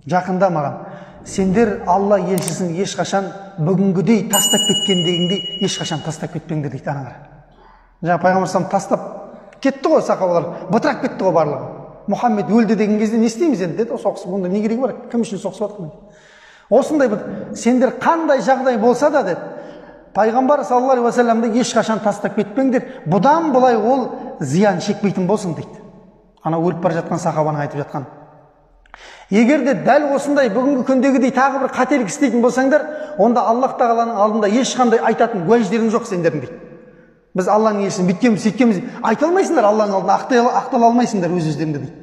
жақында маған, сендер Алла елшісін ешқашан бүгінгідей тастап кеткендегіндей ешқашан тастап кетпеңдер дейді анаңар. Жаңа пайғамбар салам тастап кетті ғой сахабалар, бытырап кетті ғой барлығы. Мұхаммед өлді деген кезде не істейміз енді деді, соғысып, онда не керегі бар, кім үшін соғысып жатырмын? Осындай бір сендер қандай жағдай болса да деді, пайғамбар саллаллаху алейхи уассаламды ешқашан тастап кетпеңдер, бұдан былай ол зиян шекпейтін болсын дейді. Ана өліп бара жатқан сахабаның айтып жатқан. Егер де дәл осындай бүгінгі күндегідей тағы бір қателік істейтін болсаңдар, онда Аллах тағаланың алдында ешқандай айтатын уәждерің жоқ сендердің дейді. Біз Алланың елшісін бүйткенбіз, сөйткенбіз айта алмайсыңдар, Алланың алдында ақтала алмайсыңдар өз-өздеріңді дейді.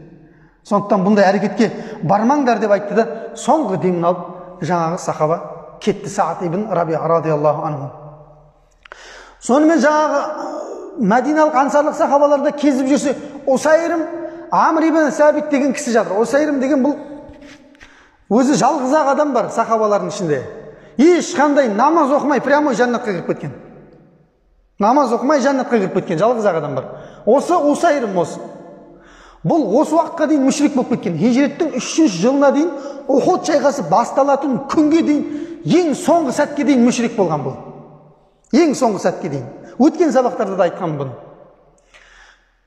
Сондықтан бұндай әрекетке бармаңдар деп айтты да, соңғы демін алып жаңағы сахаба кетті, Саад ибн Рабиа радиаллаху анху. Сонымен жаңағы мәдиналық ансарлық сахабаларда кезіп жүрсе, Усайрим Амр ибн Сәбит деген кісі жатыр. Усайрим деген бұл өзі жалғыз-ақ адам бар сахабалардың ішінде. Ешқандай намаз оқымай прямой жәннатқа кіріп кеткен. Намаз оқымай жәннатқа кіріп кеткен жалғыз-ақ адам бар. Осы Усайрим осы. Бұл осы уақытқа дейін мүшрик болып кеткен. Хижреттің 300 жылына дейін Ухуд шайқасы басталатын күнге дейін ең соңғы сәтке дейін мүшрик болған бұл. Ең соңғы сәтке дейін. Өткен сабақтарда да айтқан бұны.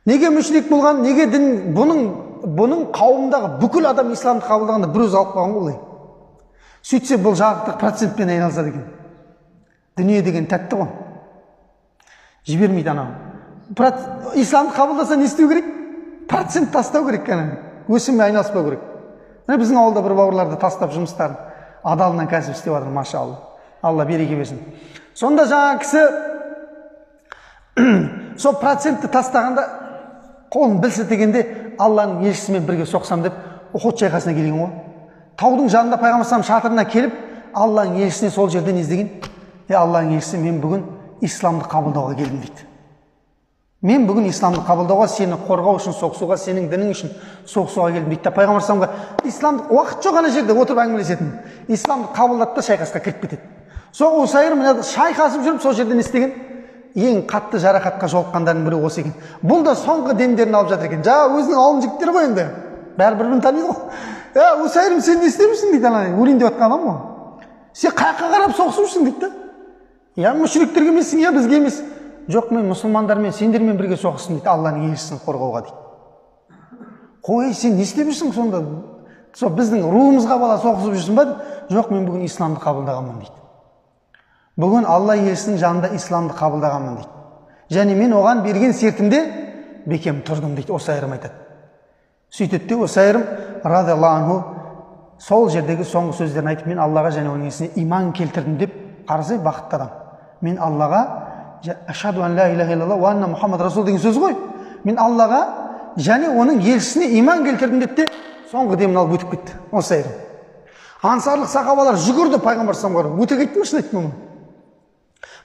Неге мүшрик болған, неге дін, бұның қауымдағы бүкіл адам исламды қабылдағанда бір өзі алып қалған ғой. Сөйтсе бұл жарықтық процентпен айналысады екен. Дүние деген тәтті ғой. Жібермейді анау. Исламды қабылдаса не істеу керек? Процент тастау керек кәне. Өсіммен айналыспау керек. Біздің ауылда бір бауырларды тастап жұмыстарын адалынан кәсіп істеп жатыр, машалла. Алла береке берсін. Сонда жаңа кісі сол процентті тастағанда қолын бір сілтегенде Алланың елшісімен бірге соқсам деп Ухуд шайқасына келген ғой. Таудың жанында пайғамбар салам шатырына келіп Алланың елшісіне сол жерден іздеген. Алланың елшісі, мен бүгін исламды қабылдауға келдім дейді. Мен бүгін исламды қабылдауға, сені қорғау үшін соғысуға, сенің дінің үшін соғысуға келдім дейді. Пайғамбар саламға исламды уақыт жоқ ана жерде отырып әңгімелесетін. Исламды қабылдады да шайқасқа кіріп кетеді. Сол Усайрим шайқасып жүріп сол жерден істеген ең қатты жарақатқа жолыққандардың бірі осы екен. Бұл да соңғы демдерін алып жатыр екен. Жаңа өзінің ауылының жігіттері ғой енді. Бәрі-бірін таниды ғой. Усайрим, сен не істемейсің дейді, ана өлейін деп жатқан адам ғой. Сен қаяққа қарап соғысып жүрсің дейді да. Мүшриктерге емессің, бізге емес. Жоқ, мен мұсылмандармен, сендермен бірге соғыстым дейді, Алланың елшісін қорғауға дейді. Қой, сен не істеп жүрсің сонда? Сол біздің руымызға бала соғысып жүрсің ба? Жоқ, мен бүгін исламды қабылдағанмын дейді. Бүгін Алла елшісінің жанында исламды қабылдағанмын дейді. Және мен оған берген сертімде бекем тұрдым дейді, Усайрим айтады. Сөйтеді де Усайрим радиаллаху анху сол жердегі соңғы сөздерін айтып, мен Аллаға және оның елшісіне иман келтірдім деп, қарасай бақытты адам. Мен Аллаға ашхаду ан ла илаха иллаллах ва анна Мұхаммад расул деген сөз ғой. Мен Аллаға және оның елшісіне иман келтірдім деп те соңғы демін алып өтіп кетті Усайрим. Ансарлық сахабалар жүгірді пайғамбар саллаллаху алейхи ва салламға, айтты ма?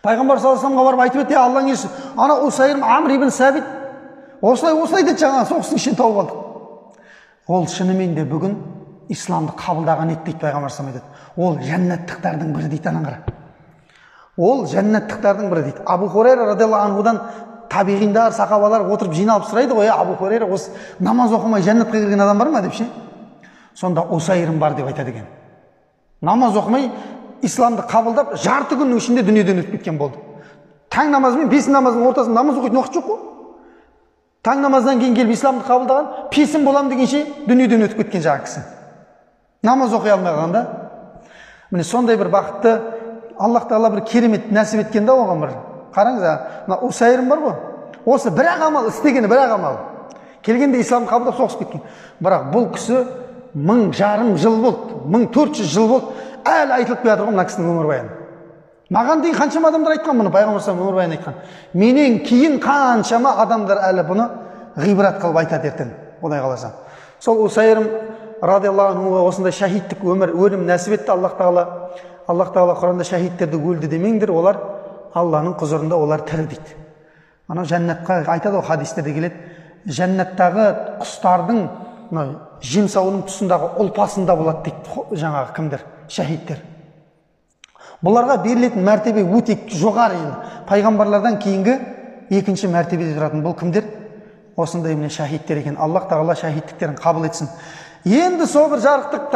Пайғамбар саллаллаху алейхи ва салламға барып айтып еді, Алланың елшісі, ана Усайрим Амр ибн Сәбит осылай деді, жаңа соғыстың ішінен тауып алдық. Ол шынымен де бүгін исламды қабылдаған еді дейді пайғамбар саллаллаху алейхи ва саллам. Ол жәннаттықтардың бірі дейді, анан қара. Ол жәннаттықтардың бірі дейді. Абу Хурайра радиаллаху анхудан табиғиндар, сахабалар отырып жиналып сұрайды ғой, Абу Хурайра, осы намаз оқымай жәннатқа кірген адам бар ма деп ше? Сонда Усайрим бар деп айтады екен. Намаз оқымай исламды қабылдап жарты күннің ішінде дүниеден өтіп кеткен болды. Таң намазы мен бес намазының ортасында намаз оқитын уақыт жоқ қой. Таң намаздан кейін келіп исламды қабылдаған, песім болам дегенше дүниеден өтіп кеткен жаңа кісі. Намаз оқи алмай қалғанда. Міне сондай бір бақытты Аллах тағала бір керемет нәсіп еткен да оған бір. Қараңыз, мына Усайрим бар ғой. Осы бір-ақ амал істегені, бір-ақ амал. Келгенде исламды қабылдап соғысып кеткен. Бірақ бұл кісі 1000 жыл болды, 1400 жыл болды. Әлі айтылып келе жатыр ғой мына кісінің өмірбаяны. Маған дейін қаншама адамдар айтқан бұны, пайғамбар саллаллаху өмірбаян айтқан. Менен кейін қаншама адамдар әлі бұны ғибрат қылып айтады ертең, Құдай қаласа. Сол Усайрим радиаллаху анху осындай шахидтік өлім нәсіп етті Аллах тағала Құранда шахидтерді өлді демеңдер, олар Алланың құзырында, олар тірі дейді. Ана жәннатқа айтады ғой, хадистерде келеді, жәннаттағы құстардың жем сауының тұсындағы ұлпасында болады дейді жаңағы кімдер, шахидтер. Бұларға берілетін мәртебе өте жоғары енді. Пайғамбарлардан кейінгі екінші мәртебеде тұратын бұл кімдер? Осындай міне шахидтер екен. Аллах тағала шахидтіктерін қабыл етсін. Енді сол бір жарықтық